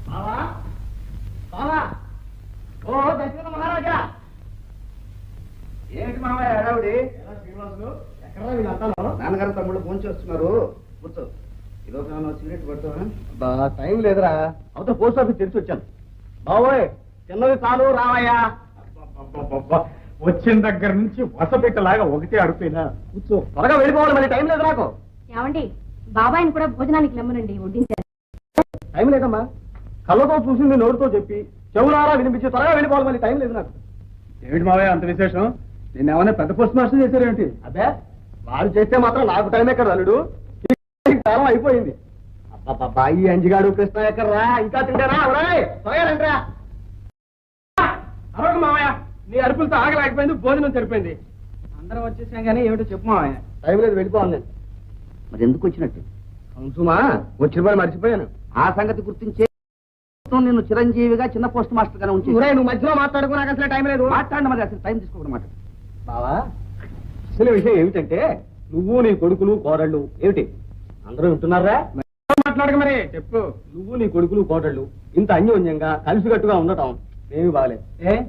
ఓ దశరథ మహారాజా, ఏంటి మామయ్య హడావుడి? శ్రీనివాసులు ఎక్కడ వీళ్ళంతా? నాన్నగారు తమ్ముళ్ళు ఫోన్ చేస్తున్నారు, కూర్చో. ఈరోజు నన్ను సిగరెట్ పడుతున్నా. టైం లేదురా, అవతల పోస్ట్ ఆఫీస్ తెరిచి వచ్చాను. బావోయ్ చిన్నది చాలు రావయ్యా. వచ్చిన దగ్గర నుంచి వసపెట్టలాగా ఒకటే అడుగుతున్నా. కూర్చో, త్వరగా వెళ్ళిపోవాలి, మళ్ళీ టైం లేదు నాకు. ఏమండి, బాబాయిని కూడా భోజనానికి లెమ్మనండి, వడ్డించారు. టైం లేదమ్మా, కళ్ళతో చూసింది నోటితో చెప్పి చెవులారా వినిపించి త్వరగా వెళ్ళిపోవాలి, మళ్ళీ టైం లేదు నాకు. ఏమిటి మావయ్య అంత విశేషం? నేను ఏమైనా పెద్ద పోస్ట్ మాస్టర్ చేశారేమిటి? అదే వాడు చేస్తే మాత్రం నాకు టైం ఎక్కడ అల్లుడు, కాలం అయిపోయింది. అబ్బా ఈ అంజిగాడు కృష్ణ ఎక్కడరా, ఇంకా తింటారా? త్వరగా రండిరా. అరవకు మావయ్య, నీ అరుపులతో ఆగలేకపోయింది, భోజనం సరిపోయింది. అందరం వచ్చేసాం కానీ ఏమిటో చెప్పు మావయ్య. టైం లేదు, వెళ్ళిపోవాలి నేను. మరి ఎందుకు వచ్చినట్టు? అవునుమా, వచ్చిన పని మర్చిపోయాను. ఆ సంగతి గుర్తించే నిన్ను చిరంజీవిగా చిన్న పోస్ట్ మాస్టర్ గానే ఉంచి. నువ్వు మధ్యలో మాట్లాడుకో, నాకు అసలు టైం లేదు. మాట్లాడండి, మరి అసలు టైం తీసుకోవడం మాట. బావా, అసలు విషయం ఏమిటంటే నువ్వు నీ కొడుకులు కోడళ్ళు ఏమిటి అందరూ వింటున్నారా? మాట్లాడక మరి చెప్పు. నువ్వు నీ కొడుకులు కోడళ్ళు ఇంత అన్యోన్యంగా కలిసికట్టుగా ఉండటం ఏమి బాగలేదు.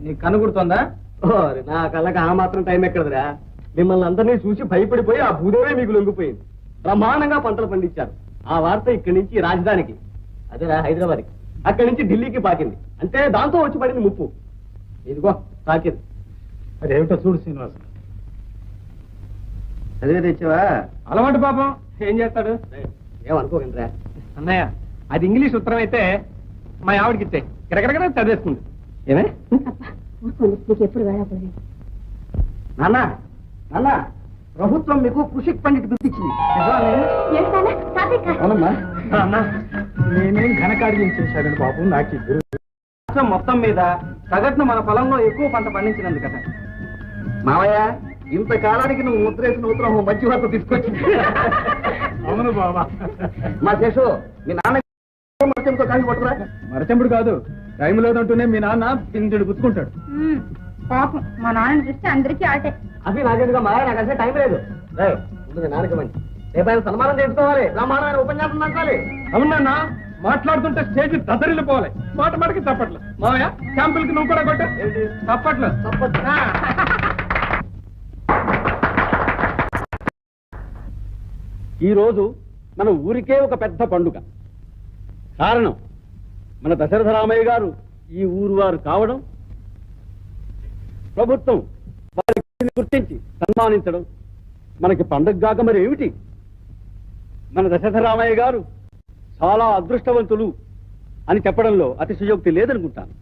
నీకు కనుగుడుతోందా? నా కళ్ళకి ఆ మాత్రం టైం ఎక్కడదిరా. మిమ్మల్ని అందరినీ చూసి భయపడిపోయి ఆ భూదేవే మీకు లొంగిపోయింది. బ్రహ్మాండంగా పంటలు పండించారు. ఆ వార్త ఇక్కడి నుంచి రాజధానికి, అదేరా హైదరాబాద్కి, అక్కడి నుంచి ఢిల్లీకి పాకింది. అంటే దాంతో వచ్చి పడింది ముప్పు. ఇదిగో తాకింది. మరి ఏమిటో చూడు శ్రీనివాసు. చదివే తెచ్చావా? అలవాటు పాపం, ఏం చేస్తాడు? ఏమనుకోకండిరా అన్నయ్య, అది ఇంగ్లీష్ ఉత్తరం అయితే మా ఆవిడకి ఇచ్చే గిరగరగర చదివేస్తుంది. ఏమే నీకు ఎప్పుడు వేళపడలేదు. నాన్న నాన్న, ప్రభుత్వం మీకు కృషి పండిట్ గుర్తించింది. అవునమ్మా. అన్న, నేనేం ఘనకార్యం చేశాడని బాబు, నాకు ఇద్దరు. రాష్ట్రం మొత్తం మీద సగటున మన పొలంలో ఎక్కువ పంట పండించినందు కదా మావయ్య. ఇంతకాలానికి నువ్వు ముద్రేసిన ఉత్తరం మంచి వరకు తీసుకొచ్చింది. అవును బాబా. మా శేషు, మీ నాన్న మరచెంపుతో కాగి పట్టురా. మరచెంపుడు కాదు, టైం లేదంటూనే మీ నాన్న పిందుడు గుచ్చుకుంటాడు. పాపం, మా నాన్న చూస్తే అందరికీ ఆటే. అది నాకేందుగా మాయ, నాకు అసలు టైం లేదు. ముందు మీ నాన్నకి మంచి రేపు ఆయన సన్మానం చేసుకోవాలి, బ్రహ్మాండమైన ఉపన్యాసం నడపాలి. అవునన్నా, మాట్లాడుతుంటే స్టేజ్ దద్దరిల్లిపోవాలి. మాట మాటకి తప్పట్లు. మావయ్య, శాంపుల్కి నువ్వు కూడా కొట్ట. తప్పట్లు తప్పట్లు. ఈ రోజు మన ఊరికే ఒక పెద్ద పండుగ. కారణం మన దశరథ రామయ్య గారు ఈ ఊరు వారు కావడం, ప్రభుత్వం వారికి గుర్తించి సన్మానించడం మనకి పండుగ కాక మరి ఏమిటి? మన దశరథ రామయ్య గారు చాలా అదృష్టవంతులు అని చెప్పడంలో అతిశయోక్తి లేదనుకుంటాను.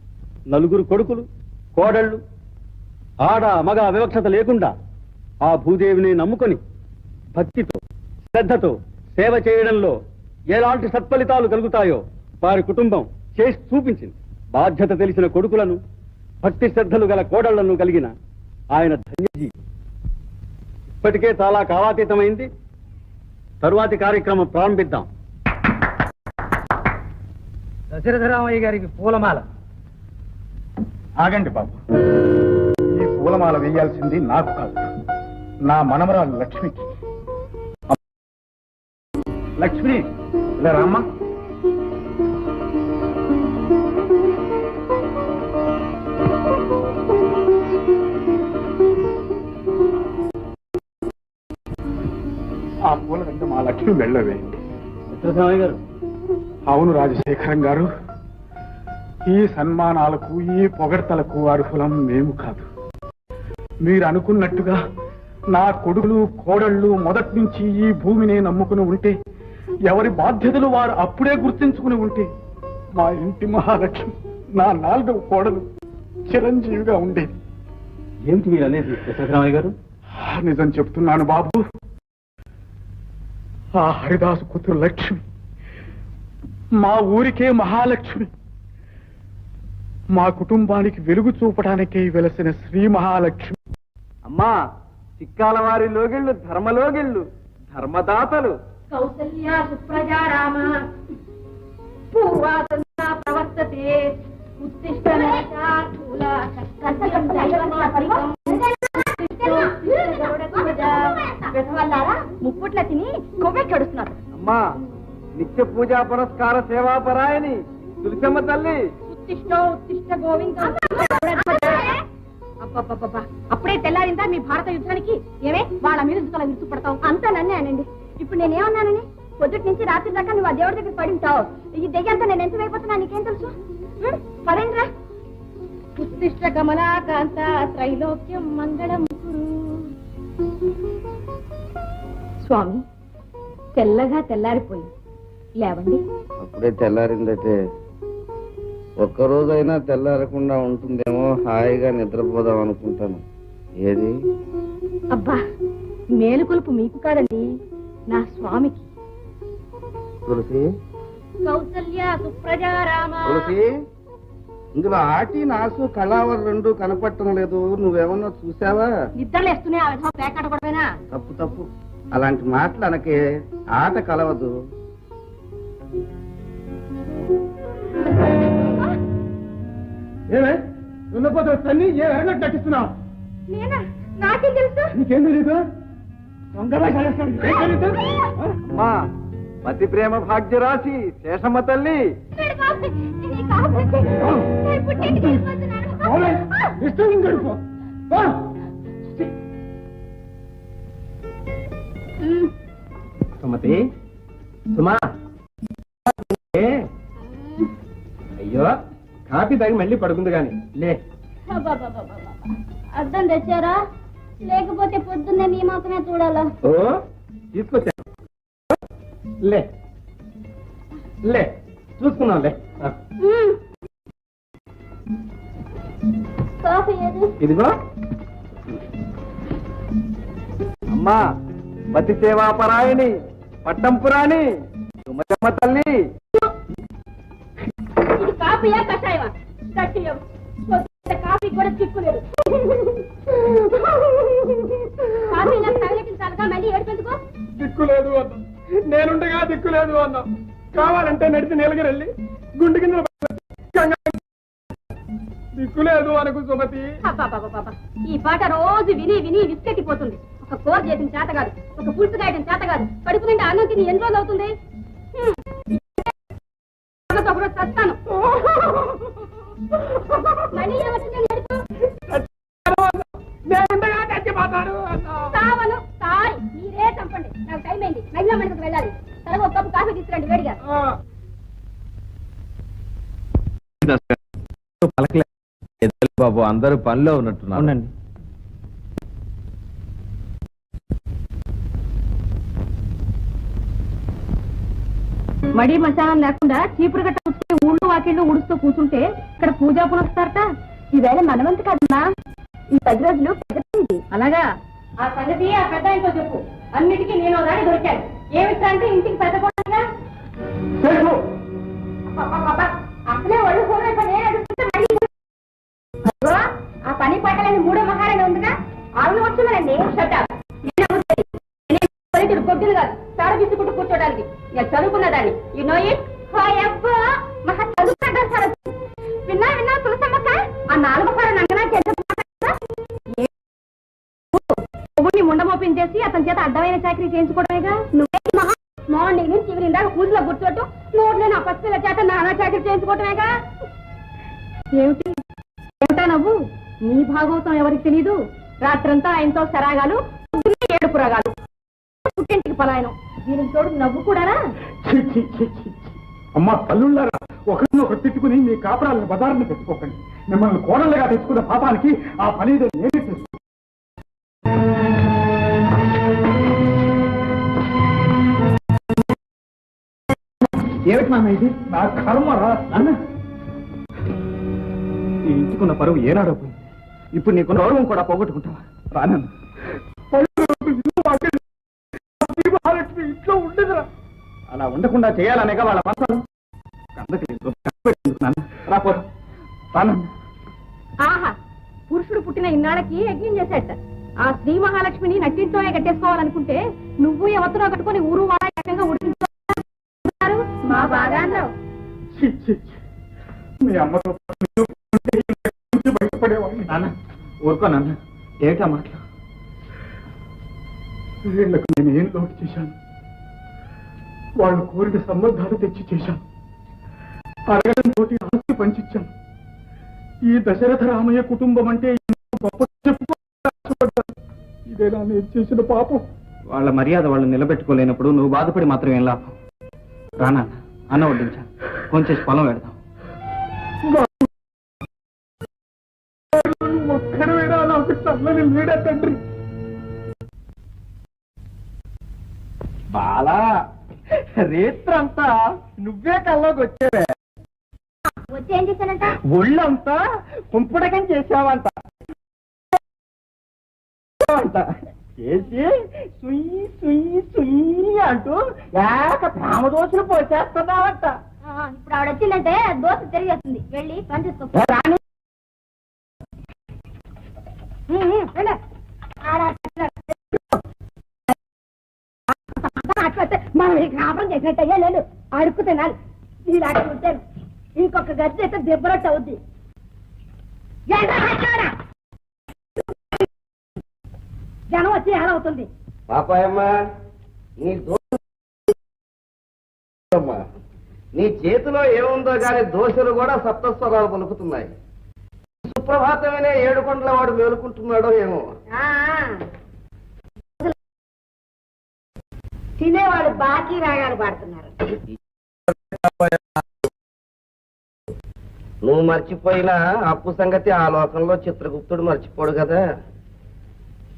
నలుగురు కొడుకులు కోడళ్ళు, ఆడ మగ వివక్షత లేకుండా ఆ భూదేవిని నమ్ముకొని భక్తితో శ్రద్ధతో సేవ చేయడంలో ఎలాంటి సత్ఫలితాలు కలుగుతాయో వారి కుటుంబం చేసి చూపించింది. బాధ్యత తెలిసిన కొడుకులను, భక్తి శ్రద్ధలు గల కోడళ్లను కలిగిన ఆయన ధన్యజీ. ఇప్పటికే చాలా కాలాతీతమైంది. తరువాతి కార్యక్రమం ప్రారంభిద్దాం. దశరథరామయ్య గారికి పూలమాల. ఆగండి బాబు, ఈ పూలమాల వేయాల్సింది నాకు కాదు, నా మనమరాలు లక్ష్మికి. లక్ష్మి, ఇలా రామ్మా. ఆ పూల వెంట మా లక్ష్మి వెళ్ళవేయండి. గారు, అవును రాజశేఖరం గారు, ఈ సన్మానాలకు ఈ పొగడ్తలకు అర్హులం మేము కాదు. మీరు అనుకున్నట్టుగా నా కొడుకులు కోడళ్ళు మొదటి నుంచి ఈ భూమిని నమ్ముకుని ఉంటే, ఎవరి బాధ్యతలు వారు అప్పుడే గుర్తించుకుని ఉంటే, మా ఇంటి మహాలక్ష్మి, నా 4వ కోడలు చిరంజీవిగా ఉండేది. ఏమిటి మీరు అనేది దశరథరామయ్య గారు? నిజం చెప్తున్నాను బాబు. ఆ హరిదాసు కూతురు లక్ష్మి మా ఊరికే మహాలక్ష్మి. మా కుటుంబానికి వెలుగు చూపడానికే వెలసిన శ్రీ మహాలక్ష్మి. అమ్మా, చిక్కాల వారి లోగిళ్ళు ధర్మలోగిళ్ళు, ధర్మదాతలు. కౌసల్యా సుప్రజా రామ పూర్వాసంతా ప్రవర్తతే ఉత్తిష్ట నరకార్థూల కర్తవ్యం దైవమాపరికం ముప్పుట్ల తిని కొవ్వె కడుస్తున్నారు. అమ్మా, నిత్య పూజా పురస్కార సేవాపరాయని తులసమ్మ తల్లి ఉత్తిష్టో ఉత్తిష్ట గోవింద అబ్బబ్బబ్బబ్బా. అప్పుడే తెల్లారిందా మీ భారత యుద్ధానికి? ఏమే వాళ్ళ మీద విరుచుపడతావు? అంతా నన్నే అనండి. ఇప్పుడు నేనేమన్నానని? పొద్దుటి నుంచి రాత్రి దాకా నువ్వు ఆ దేవుడి దగ్గర పడి ఉంటావు. ఈ దెయ్యంతా నేను ఎంత అయిపోతున్నా నీకేం తెలుసు? పరేంద్రా ఉత్తిష్ట కమలాకాంత త్రైలోక్యం మంగళం కురు. స్వామి తెల్లగా తెల్లారిపోయింది, లేవండి. అప్పుడే తెల్లారిందైతే ఒక్కరోజైనా తెల్లారకుండా ఉంటుందేమో, హాయిగా నిద్రపోదాం అనుకుంటాను. ఏది? అబ్బా మేలుకొలుపు మీకు కాదండి, నా స్వామికి. తులసి, కౌసల్య సుప్రజా రామ. తులసి, ఇందులో ఆటి నాసు కళావర్ రెండు కనపడటం లేదు. నువ్వేమన్నా చూసావా? నిద్రలేస్తూనే ఆ విధంగా పేకాట పడవేనా? తప్పు తప్పు, అలాంటి మాటలు అనకే. ఆట కలవదు. ఏమే దున్నపోతే తల్లి ఏ ఎరగట్టు నటిస్తున్నావు? నేనా? నాకేం తెలుసు? నీకేం తెలీదు? దొంగలా చేస్తాడు. ఏం తెలీదు? అమ్మా పతి ప్రేమ భాగ్యరాశి శేషమ్మ తల్లి. ఇష్టం గడుపు. సుమతి, సుమా, అయ్యో కాఫీ తాగి మళ్ళీ పడుకుంది గాని లే. అర్థం తెచ్చారా? లేకపోతే పొద్దున్నే నీ మాత్రమే చూడాలా? ఓ తీసుకొచ్చాను, లే లే చూసుకున్నాం లే. కాఫీ ఏది? ఇదిగో. అమ్మా పతి సేవాపరాయణి పట్టంపురాణి సుమతమ్మ తల్లి. ఇది కాఫీయా కషాయమా? కషాయం. కాఫీ కూడా చిక్కులేదు. కాఫీ నాకు తగలెట్టించాలిగా, మళ్ళీ ఏడుపెందుకో? దిక్కులేదు అన్నా, నేనుండగా దిక్కులేదు అన్నా. కావాలంటే నడిచి నీలగిరెళ్ళి గుండె కింద దిక్కులేదు అనుకు సుమతి. అబ్బబ్బబ్బబ్బబ్బ. ఈ పాట రోజు విని విని విసికెట్టిపోతుంది. ఒక కూర చేసిన చేత కాదు, ఒక పులుసు కాయడం చేత కాదు, కడుపు నిండా అన్నం తిని ఎన్ని రోజులు అవుతుంది? చస్తాను. మళ్ళీ ఏమవుతుంది? నేనుండగా చచ్చిపోతాను అన్నా. సావను సారీ, మీరే చంపండి. నాకు టైం అయింది, మహిళా మండలికి వెళ్ళాలి. సరే ఒక కప్పు కాఫీ తీసుకురండి వేడిగా. బాబు అందరూ పనిలో ఉన్నట్టున్నారు. అవునండి. మడి మశానం లేకుండా చీపురు గట్ట కూర్చుని ఊళ్ళు వాకిళ్ళు ఊడుస్తూ కూర్చుంటే ఇక్కడ పూజా పునస్తారట. ఈవేళ మనవంతి కదమ్మా, ఈ 10 రోజులు పెద్దది. అలాగా? ఆ సంగతి ఆ పెద్ద ఆయనతో చెప్పు. అన్నిటికీ నేను రాని దొరికాను. ఏమిట్రా అంటే ఇంటికి పెద్ద కూడా అసలే ఒళ్ళు ఆ పని పాటలని 3వ మహారాణి ఉందిగా, ఆవిడ వచ్చున్నానండి. కొద్దులు కాదు, తాడ తీసుకుంటూ కూర్చోడానికి. నేను చదువుకున్నదాన్ని. You know it? మహా చదువుకుంటారు సార్. విన్నా విన్నా తులసమ్మక్క, ఆ 4వ ఫారం అంగనా చెవుని ముండమోపిన్ చేసి అతని చేత అడ్డమైన చాకరీ చేయించుకోవడమేగా. నువ్వే మహా మార్నింగ్ నుంచి ఈవినింగ్ దాకా పూజలో కూర్చోటం, నోట్లో నా పసిపిల్ల చేత నానా చాకరీ చేయించుకోవటమేగా. ఏమిటి ఏమిటా నవ్వు? నీ భాగవతం ఎవరికి తెలీదు? రాత్రంతా ఆయనతో సరాగాలు, పొద్దున్నే 7 పురాగాలు, పుట్టింటికి పలాయనం. దీనికి తోడు నవ్వు కూడానా? అమ్మా తల్లుళ్ళారా, ఒకరినొకరు తిట్టుకుని మీ కాపురాలను బజారుని పెట్టుకోకండి. మిమ్మల్ని కోడళ్ళగా తెచ్చుకున్న పాపానికి ఆ పని నేనే చేస్తాను. ఏమిటి నాన్న ఇది? నా కర్మ రా నాన్న. ఈ ఇంటికున్న పరువు ఏనాడో పోయింది. ఇప్పుడు నీకు గౌరవం కూడా పోగొట్టుకుంటావా? రానన్న ఇంట్లో ఉండదురా. అలా ఉండకుండా చేయాలనేగా వాళ్ళ మనసు. ఆహా, పురుషుడు పుట్టిన ఇన్నాళ్ళకి యజ్ఞం చేశాట. ఆ శ్రీ మహాలక్ష్మిని నట్టింట్లోనే కట్టేసుకోవాలనుకుంటే నువ్వు ఎవరితో కట్టుకుని ఊరు వాళ్ళ ఏకంగా ఉడికించారు. మా బాగా అన్నావు. మీ అమ్మతో బయటపడేవాడిని. నాన్న ఊరుకో నాన్న, ఏటా మాటలు? వీళ్లకు నేను ఏం లోటు చేశాను? వాళ్ళు కోరిన సంబంధాలు తెచ్చి చేశాను. అడగడం తోటి ఆస్తి పంచిచ్చాను. ఈ దశరథ రామయ్య కుటుంబం అంటే ఎంతో గొప్ప చెప్పుకోవడం. ఇదేనా నేను చేసిన పాపం? వాళ్ళ మర్యాద వాళ్ళు నిలబెట్టుకోలేనప్పుడు నువ్వు బాధపడి మాత్రం ఏం లాభం? రానా అన్న వడ్డించా, కొంచెం పొలం పెడదాం. ఒక్కడైనా నాకు చల్లని నీడ తండ్రి. బాలా రేత్రంతా నువ్వే కల్లోకి వచ్చేవే. వచ్చి ఏం చేశానంట? ఒళ్ళంతా కుంపుడకం చేసావంట. చేసి సుయ్యి సుయ్యి సుయ్యి అంటూ ఏక ప్రేమదోషులు పోసేస్తున్నావంట. ఇప్పుడు ఆవిడ వచ్చిందంటే దోశ తిరిగేస్తుంది. వెళ్ళి పని చేసుకో. మనం ఈ కాపురం చేసినట్టయ్యా లేదు, అడుక్కు తినాలి. ఇలాంటి ఉంటాను. ఇంకొక గది అయితే దెబ్బరట్టు అవుద్ది. జనం వచ్చి ఎలా అవుతుంది? పాపాయమ్మ, నీ చేతిలో ఏముందో గాని దోశలు కూడా సప్తస్వరాలు పలుకుతున్నాయి. సుప్రభాతమైన ఏడుకొండల వాడు మేలుకుంటున్నాడో ఏమో. తినేవాడు బాకీ రాగాలు పాడుతున్నారు. నువ్వు మర్చిపోయినా అప్పు సంగతి ఆ లోకంలో చిత్రగుప్తుడు మర్చిపోడు కదా.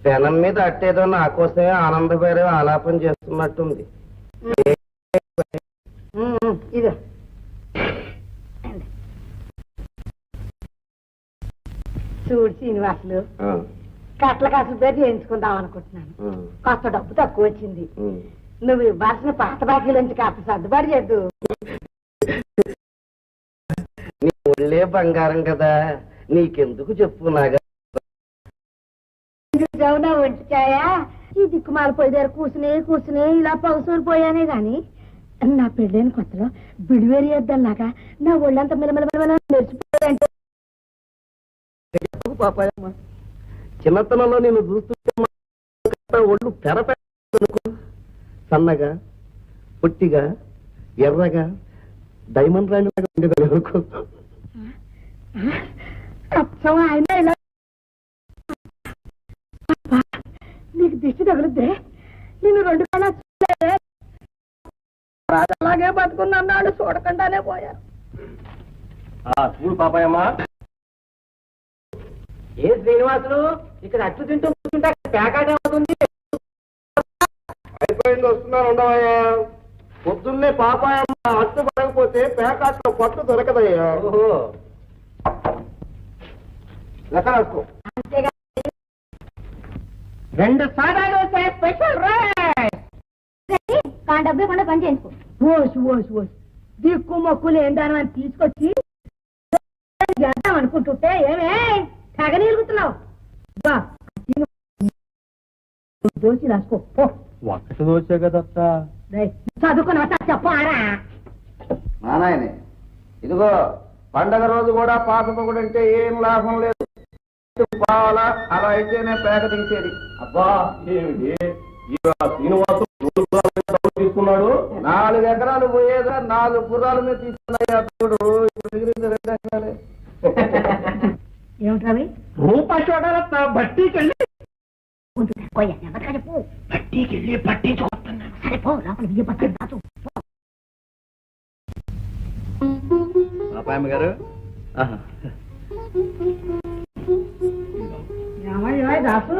పెనం మీద అట్టేదో నా కోసమే ఆనందభైరవ ఆలాపన చేస్తున్నట్టుంది. ఇదో చూడు శ్రీనివాసులు, కట్ల కాసులు పేరు చేయించుకుందాం అనుకుంటున్నాను. కొత్త డబ్బు తక్కువ వచ్చింది. నువ్వు ఇవ్వాల్సిన పాత బాకీలోంచి కాస్త సర్దుబాటు చేద్దు. నీ ఒళ్ళే బంగారం కదా, నీకెందుకు చెప్పు నాగా. జౌనా వంటికాయా ఈ దిక్కుమాల పోయి దగ్గర కూర్చుని ఇలా పౌసూరు పోయానే గాని నా పెళ్ళైన కొత్తలో బిడివేరి వేద్దాలాగా నా ఒళ్ళంతా మిలమిల మెరిచిపోయాయంటే. పాపాయమ్మ, చిన్నతనంలో నేను చూస్తుంటే ఒళ్ళు తెరపెట్టుకో, సన్నగా పొట్టిగా ఎర్రగా డైమండ్ రాణి ఉండేదనుకో. ఆయన నీకు దిష్టి తగులుద్దే. నేను 2 కళ అలాగే బతుకున్నాడు, చూడకుండానే పోయారు. చూడు పాపాయమ్మ, ఏ శ్రీనివాసులు ఇక్కడ అట్లు తింటూ కూర్చుంటే ప్యాకాట్ అవుతుంది. అయిపోయింది, వస్తున్నాను ఉండవయ్యా. పొద్దున్నే పాపాయమ్మ అట్టు పడకపోతే పేకాట్లో పట్టు దొరకదయ్యా. లెక్క రాసుకో. 2 సాడాలు స్పెషల్ డబ్బే కొండ పని చేసుకో. ఓసు దిక్కు మొక్కులు ఏందాను అని తీసుకొచ్చి చేద్దాం అనుకుంటుంటే ఏమే తెగ నిలుగుతున్నావు. దోచి రాసుకో. ఒక్కటి దోచే కదా చదువుకున్న చెప్పారా నానాయనే, ఇదిగో పండగ రోజు కూడా పాత పొగుడు అంటే ఏం లాభం లేదు. బావాలా అలా అయితేనే పేక తీసేది. అబ్బా ఏమిటి శ్రీనివాసు తీసుకున్నాడు? 4 ఎకరాలు పోయేదా 4 గుర్రాల మీద తీసుకున్నాయా తోడు. మిగిలింది 2 ఎకరాలే. ఏమిటవి? రూపాయి చూడాల బట్టీకెళ్ళి బట్టీకెళ్ళి బట్టి చూస్తున్నాను. సరిపో లోపల బియ్య పక్కన దాచు. పాపాయమ్మ గారు, దాసు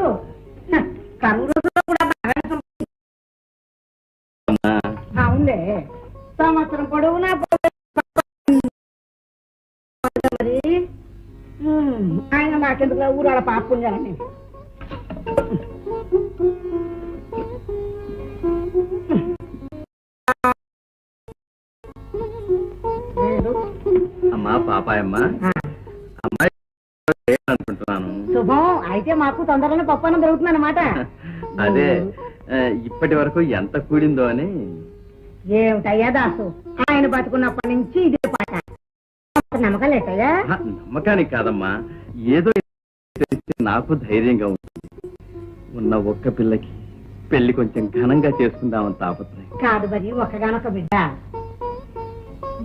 కరువు రోజుల్లో కూడా అవునులే. సంవత్సరం పొడవునా మరి ఆయన నాకెందుకు ఊరాడ పాపుండాలని. అమ్మా పాపాయమ్మ, అమ్మాయి అనుకుంటున్నాను. శుభం అయితే మాకు తొందరలో పప్పనం దొరుకుతుంది అన్నమాట. అదే ఇప్పటి వరకు ఎంత కూడిందో అని. ఏమిటయ్యా దాసు, ఆయన బతుకున్నప్పటి నుంచి ఇదే పాట. నమ్మకం లేటయ్యా? నమ్మకానికి కాదమ్మా, ఏదో నాకు ధైర్యంగా ఉంటుంది. ఉన్న ఒక్క పిల్లకి పెళ్లి కొంచెం ఘనంగా చేసుకుందామని తాపత్రయం. కాదు మరి ఒక్కగానొక్క బిడ్డ.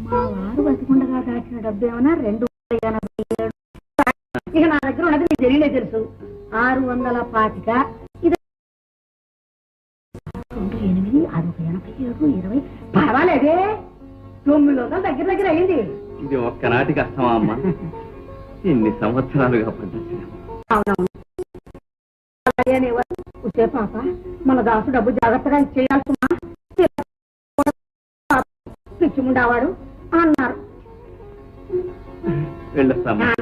మా వారు బతికుండగా దాచిన డబ్బు ఏమన్నా 287. ఇక నా దగ్గర ఉన్నది మీకు తెలియలే తెలుసు 625. ఇది 8, అదొక 87, 20. పర్వాలేదే 900 దగ్గర దగ్గర అయింది. ఇది ఒక్కనాటి కష్టమా అమ్మా? ఇన్ని సంవత్సరాలుగా పడ్డా. అవునవును. అలాగే పాప మన దాసు డబ్బు జాగ్రత్తగా ఇచ్చేయాల్సిందా? పిచ్చిముండేవాడు అన్నారు. వెళ్ళొస్తామా?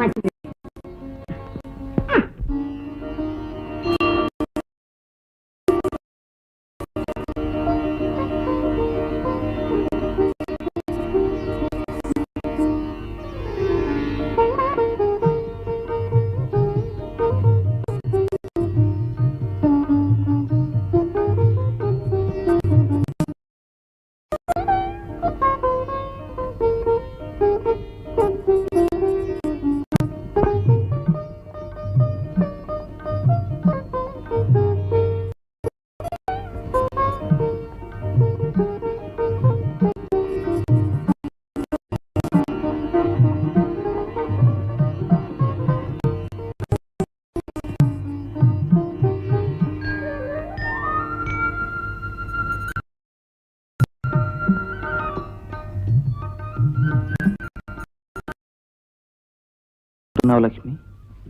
లక్ష్మి,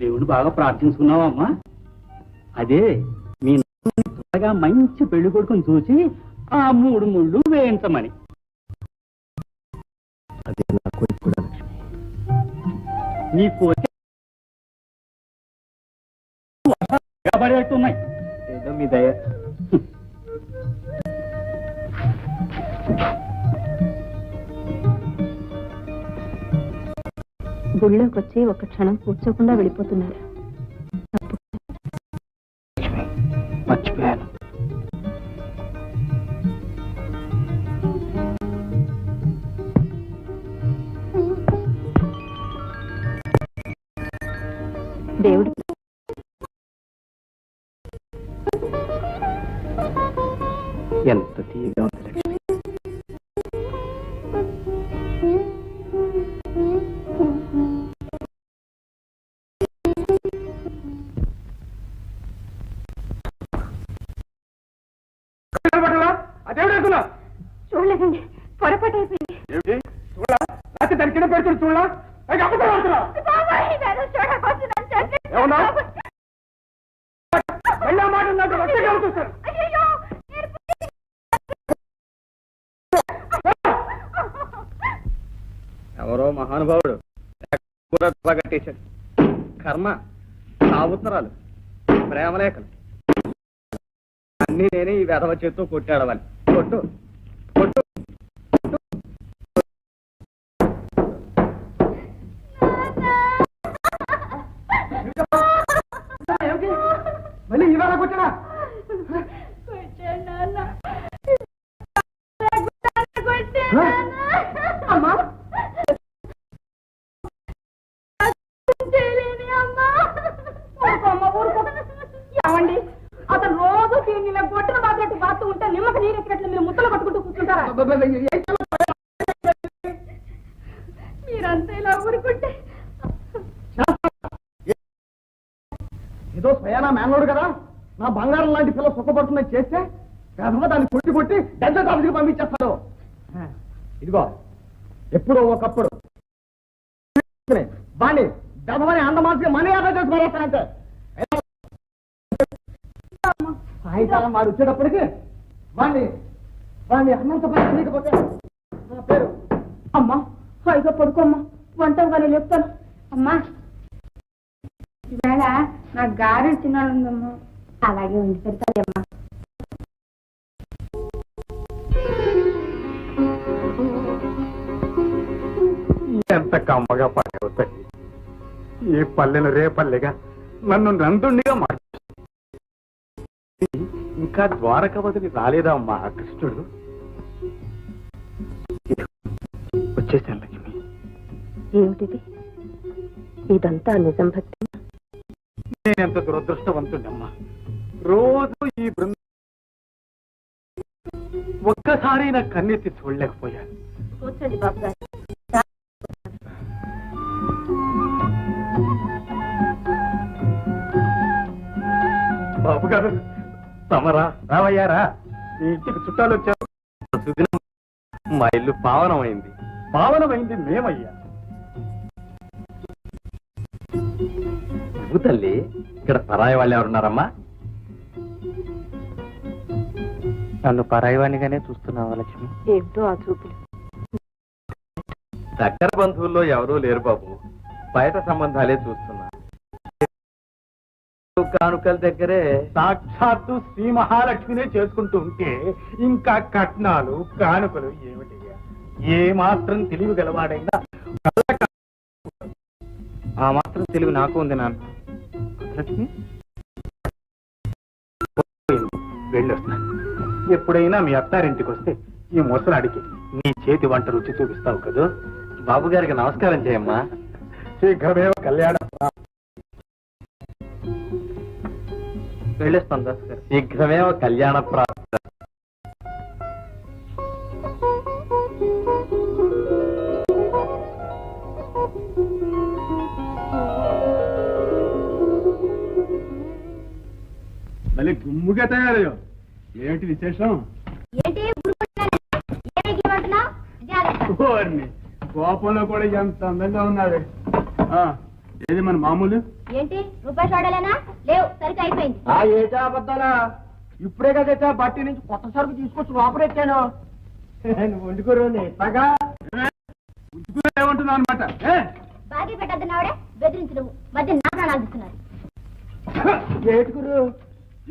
దేవుడు బాగా ప్రార్థించుకున్నావా అమ్మా? అదే మీ త్వరగా మంచి పెళ్లి కొడుకుని చూసి ఆ 3 ముళ్ళు వేయించమని. అదే నా కోరిక కూడా లక్ష్మి. నీ కోరిక పడేట్టున్నాయి. ఏదో మీ దయ. గుళ్ళోకి వచ్చి ఒక క్షణం కూర్చోకుండా వెళ్ళిపోతున్నారు. మర్చిపోయాను. దేవుడు ఎంత తీయగా ఉంది లక్ష్మి. చూడలేదండి, పొరపాటు అయిపోయింది. దాని కింద పెడుతుంది చూడలా? మళ్ళీ మాట చూస్తాను. ఎవరో మహానుభావుడు కట్టేశాడు. కర్మ, సావుత్తరాలు, ప్రేమలేఖలు అన్నీ నేనే ఈ వెధవ చేత్తో కొట్టాడవాలి. కొట్టు కొట్టు. మళ్ళీ ఇవాళ కొట్టడా? అమ్మా ఏమండి, అతను రోజు దీన్ని గొట్టిన బాధ్యత బాత్తు ఉంటే నిమ్మక నీరు ఎక్కినట్లు మీరు ముద్దలు పట్టుకుంటూ కూర్చుంటారా? మీరంతా ఇలా ఊరుకుంటే ఏదో స్వయానా మేనోడు కదా, నా బంగారం లాంటి పిల్ల సుఖపడుతుందని చేస్తే గర్భ దాన్ని కొట్టి డెడ్ల కాలేజీకి పంపించేస్తాడు. ఇదిగో ఎప్పుడో ఒకప్పుడు వాణ్ణి డబ్బని అందమాసిగా మనీ ఆదా చేసి మరేస్తానంటే సాయంకాలం వాడు వచ్చేటప్పటికి వాణ్ణి అన్నంత పని లేకపోతే నా పేరు అమ్మా హాయిగా పడుకోమ్మా, వంట వాళ్ళు చెప్తాను. అమ్మా ఈవేళ నాకు గారెలు తినాలందమ్మా. అలాగే ఉండి పెడతాయమ్మా. ఎంత కమ్మగా పడవుతాయి. ఈ పల్లెను రేపల్లెగా నన్ను నందుండిగా మార్చి ఇంకా ద్వారక వదిలి రాలేదా అమ్మా కృష్ణుడు? వచ్చేసాను లక్ష్మి. ఏమిటిది? ఇదంతా నిజం భక్తి? నేనెంత దురదృష్టవంతుడమ్మా. రోజు ఈ బృందం ఒక్కసారి నా కన్నెత్తి చూడలేకపోయాను. కూర్చోండి బాబు గారు. బాబు గారు తమరా రావయ్యారా మీ ఇంటికి చుట్టాలు వచ్చారు. మా ఇల్లు పావనమైంది. పావనమైంది మేమయ్యా. నువ్వు తల్లి, ఇక్కడ పరాయి వాళ్ళు ఎవరున్నారమ్మా? నన్ను పరాయివాణిగానే చూస్తున్నావా లక్ష్మి? ఏమిటో ఆ చూపులు. దగ్గర బంధువుల్లో ఎవరూ లేరు బాబు, బయట సంబంధాలే చూస్తున్నా. కానుకల దగ్గరే సాక్షాత్తు శ్రీ మహాలక్ష్మినే చేసుకుంటూ ఉంటే ఇంకా కట్నాలు కానుకలు ఏమిటయ్యా? ఏ మాత్రం తెలివి గలవాడైనా ఆ మాత్రం తెలివి నాకు ఉంది నాన్న. లక్ష్మి వెళ్ళొస్తా. ఎప్పుడైనా మీ అత్తారింటికి వస్తే ఈ ముసలాడికి నీ చేతి వంట రుచి చూపిస్తావు కదా. బాబు గారికి నమస్కారం చేయమ్మా. శీఘ్రమేవ కళ్యాణ వెళ్ళేస్తాను దాస్ గారు. శీఘ్రమేవ కళ్యాణ ప్రాప్త. మళ్ళీ గుమ్ముగా తయారయ్యో. ఏమిటి విశేషం? ఏంటి ఏమంటున్నావు? ఓర్ని కోపంలో కూడా ఎంత అందంగా ఉన్నాడు. ఏది మన మామూలు? ఏంటి రూపాయి చూడాలేనా? లేవు, సరిగ్గా అయిపోయింది. ఏటా అబద్ధాలా? ఇప్పుడే కదా బట్టి నుంచి కొత్త సరుకు తీసుకొచ్చి లోపలెట్టాను. నువ్వు వండుకోరు ఎట్లాగా ఏమంటున్నావు అనమాట? బాగా పెట్టద్దున్నావిడే బెదిరించి నువ్వు మధ్య నా ప్రాణాలు తీస్తున్నారు. ఏటుకురు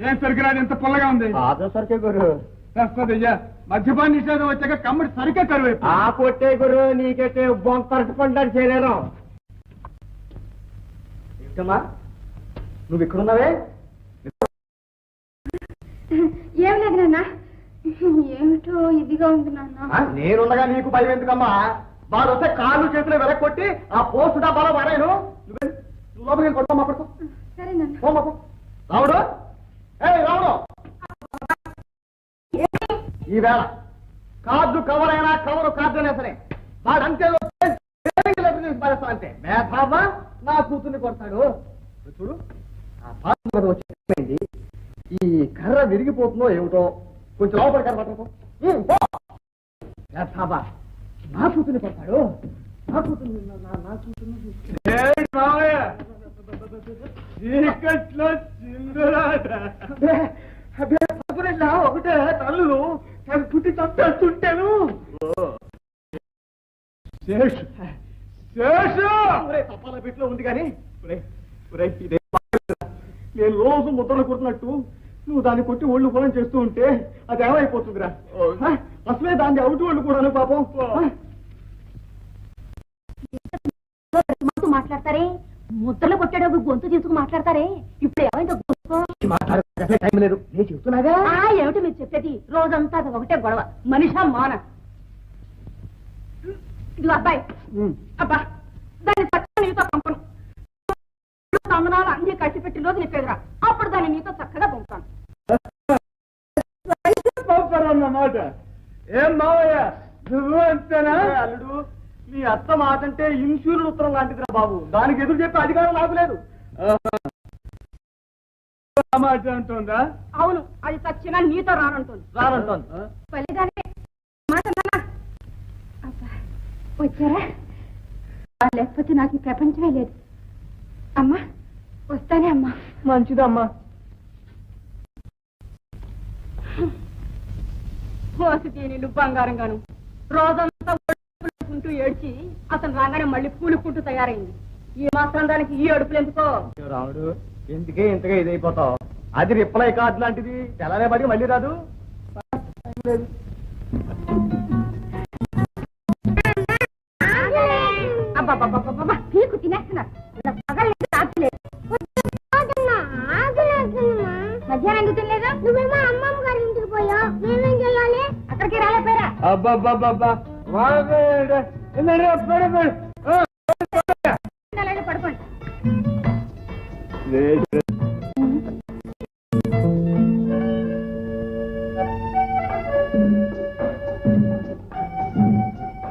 ఏం సరిగ్గా ఎంత పుల్లగా ఉంది? ఆదో సరికే గురు. వస్తుందయ్యా. మద్యపాన నిషేధం వచ్చాక కమ్మడి సరిగ్గా కరువు. ఆ కొట్టే గురు నీకైతే బొంతరటి పంటని చేయలేను. ఏంటమ్మా నువ్వు ఇక్కడున్నావే? ఏం లేదు నాన్న, ఏమిటో ఇదిగా ఉంది నాన్న. నేనుండగా నీకు భయం ఎందుకమ్మా? వాడు వస్తే కాళ్ళు చేతులు వెనక్కొట్టి ఆ పోస్టు డబ్బాలో వాడాను. నువ్వు లోపలికి కొట్టమ్మా. పడుకో. సరే నాన్న. రావుడు రావుడు ఈవేళ కార్డు కవర్ అయినా కవరు కార్డు అయినా సరే వాడంతే అంతే మేధావ నా కూతుర్ని కొడతాడు. చూడు ఆ పాత్ర మీద వచ్చి ఈ కర్ర విరిగిపోతుందో ఏమిటో. కొంచెం లోపల కర్ర పట్టకు. మేధావ నా కూతుర్ని కొడతాడు. నా కూతుర్ని నా కూతుర్ని చీకట్లో చిందులాట. ఒకటే తల్లులు పుట్టి చంపేస్తుంటాను. శేషు శేషు తప్పాల పెట్లో ఉంది కానీ నేను రోజు ముద్రలు కొట్టినట్టు నువ్వు దాన్ని కొట్టి ఒళ్ళు పొలం చేస్తూ ఉంటే అది ఏమైపోతుందిరా? అసలే దాన్ని అవుటి వాళ్ళు కూడా పాపం. మాట్లాడతారే, ముద్దలు కొట్టాడు గొంతు తీసుకు మాట్లాడతారే. ఇప్పుడు ఏమైందో మాట్లాడే టైం లేదు. నేను చెప్తున్నాగా. ఏమిటి మీరు చెప్పేది? రోజంతా అది ఒకటే గొడవ. మనిషా మాన. ఇది అబ్బాయి అబ్బా, దాన్ని చక్కగా నీతో పంపను. సందనాలు అన్ని కట్టి పెట్టి రోజు నిప్పేదిరా. అప్పుడు దాన్ని నీతో చక్కగా పంపుతాను. పంపరన్నమాట. ఏం మావయ్య నువ్వు అంతేనా? అల్లుడు నీ అత్త మాటంటే ఇన్సూరెన్స్ ఉత్తరం లాంటిదిరా బాబు. దానికి ఎదురు చెప్పే అధికారం నాకు లేదు. మాట అంటుందా? అవును, అది చచ్చినా నీతో రానంటుంది. పల్లిదానే మాట అబ్బా, వచ్చారా? లేకపోతే నాకు ఈ ప్రపంచమే లేదు. అమ్మా వస్తానే అమ్మా. మంచిదమ్మా. మోసి నీళ్ళు బంగారంగాను రోజంతా ఒడుపుకుంటూ ఏడ్చి అతను రాగానే మళ్ళీ పూలుకుంటూ తయారైంది. ఈ మాత్రం దానికి ఈ అడుపులు ఎందుకో? రాముడు ఎందుకే ఇంతగా ఇదైపోతావు? అది రిప్లై కార్డు లాంటిది. తెల్లనే పడి మళ్ళీ రాదు. అబ్బా పీకు తినేస్తున్నారు. మధ్యాహ్నం ఎందుకు తినలేదు? నువ్వేమో అమ్మమ్మ గారి ఇంటికి పోయావు, మేమేం చేయాలి? అక్కడికి రాలేపోయారా? అబ్బాబ్బాబ్బా పడుకోండి.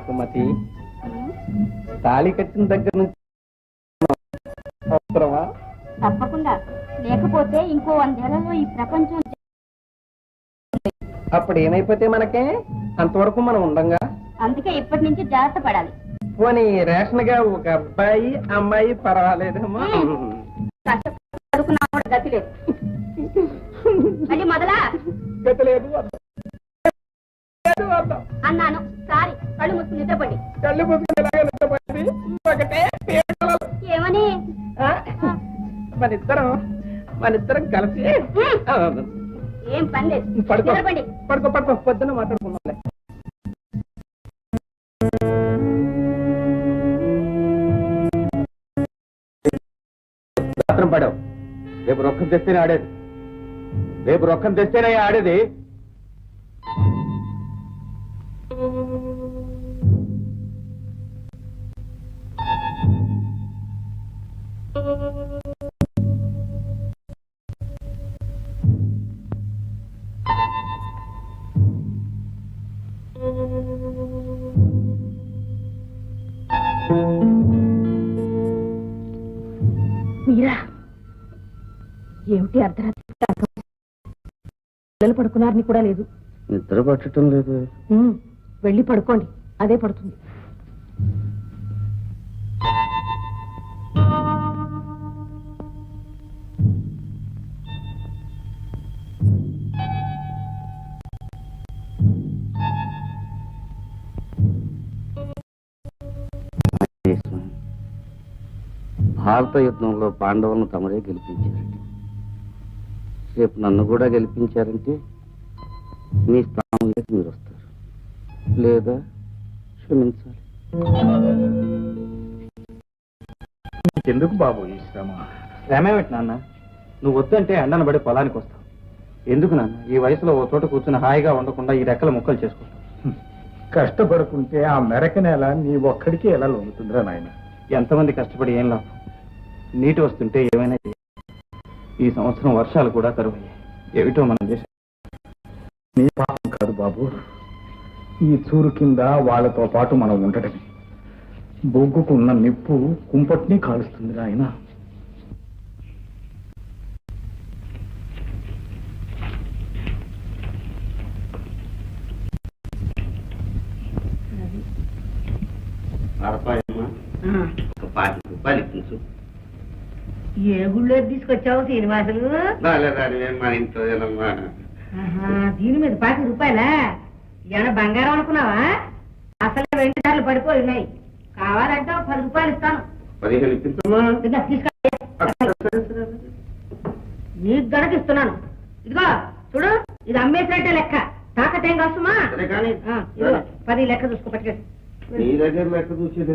సుమతి, తాళి కట్టిన దగ్గర నుంచి అవసరమా? తప్పకుండా, లేకపోతే ఇంకో 100 ఏళ్లలో ఈ ప్రపంచం అప్పుడు ఏమైపోతే మనకే అంతవరకు మనం ఉండంగా. అందుకే ఇప్పటి నుంచి జాగ్రత్త పడాలి. పోనీ రేషన్ గా ఒక అబ్బాయి అమ్మాయి పర్వాలేదమ్మా. కష్టపడి చదువుకున్నా కూడా గతి లేదు. మళ్ళీ మొదలా గతి లేదు అన్నాను. సారీ, కళ్ళు మూసుకుని నిద్రపండి. కళ్ళు మూసుకుని ఒకటే ఏమని? మనిద్దరం కలిసి ఏం పని లేదు. పడుకో నిద్రపండి. పడుకో పడుకో, పొద్దున్న మాట్లాడుకున్నాం. పడావు. రేపు రొక్కం తెస్తేనే ఆడేది. రేపు రొక్కం తెస్తేనే ఆడేది. మీరా ఏమిటి అర్ధరాత్రి పిల్లలు పడుకున్నారని కూడా లేదు. నిద్ర పట్టడం లేదు. వెళ్ళి పడుకోండి, అదే పడుతుంది. భారత యుద్ధంలో పాండవులను తమరే గెలిపించారండి. రేపు నన్ను కూడా గెలిపించారంటే మీ స్థానంలోకి మీరు వస్తారు, లేదా క్షమించాలి. ఎందుకు బాబు ఈ శ్రమ? శ్రమేమిటి నాన్న? నువ్వు వద్దంటే ఎండను పడి పొలానికి వస్తావు. ఎందుకు నాన్న ఈ వయసులో ఓ చోట కూర్చుని హాయిగా ఉండకుండా ఈ రెక్కల ముక్కలు చేసుకుంటావు? కష్టపడుకుంటే ఆ మెరక నేల నీ ఒక్కడికి ఎలా లొంగుతుందిరా నాయన? ఎంతమంది కష్టపడి ఏం లాభం? నీటి వస్తుంటే ఏమైనా చేయాలి. ఈ సంవత్సరం వర్షాలు కూడా కరువయ్యాయి. ఏమిటో మనం చేసాం. నీ పాపం కాదు బాబు, ఈ చూరు కింద వాళ్ళతో పాటు మనం ఉండటమే. బొగ్గుకున్న నిప్పు కుంపట్ని కాలుస్తుంది ఆయన. ఏ గుళ్ళో తీసుకొచ్చావు శ్రీనివాసులు? మన ఇంట్లో దీని మీద ₹5 ఏమైనా బంగారం అనుకున్నావా? అసలు $2 పడిపోయి ఉన్నాయి. కావాలంటే ₹10 ఇస్తాను. 15 ఇప్పించమ్మా. తీసుకో, నీకు గనక ఇస్తున్నాను. ఇదిగో చూడు, ఇది అమ్మేసినట్టే లెక్క. తాకతేం కాసుమా? ఇదిగో 10 లెక్క చూసుకో, పట్టుకెళ్ళి. నీ దగ్గర లెక్క చూసేది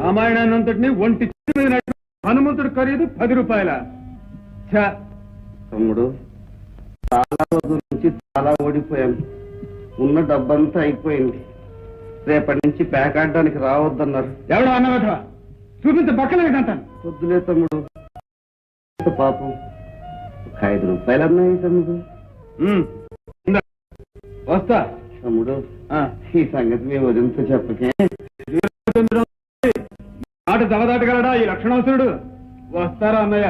రామాయణాన్నంతటిని ఒంటి హనుమంతుడి ఖరీదు ₹10. తమ్ముడు, చాలా రోజుల నుంచి చాలా ఓడిపోయాను. ఉన్న డబ్బంతా అయిపోయింది. రేపటి నుంచి ప్యాక్ ఆడడానికి రావద్దన్నారు. ఎవడో అన్నమాట చూపించే పక్కలేదంటాను. వద్దులే తమ్ముడు, పాపం. ₹5 అన్నాయి తమ్ముడు. వస్తా తమ్ముడు. ఈ సంగతి మేము వదిలితో చెప్పకే. ఆట దవదాటగలడా ఈ లక్షణవసరుడు? వస్తారా అన్నయ్య?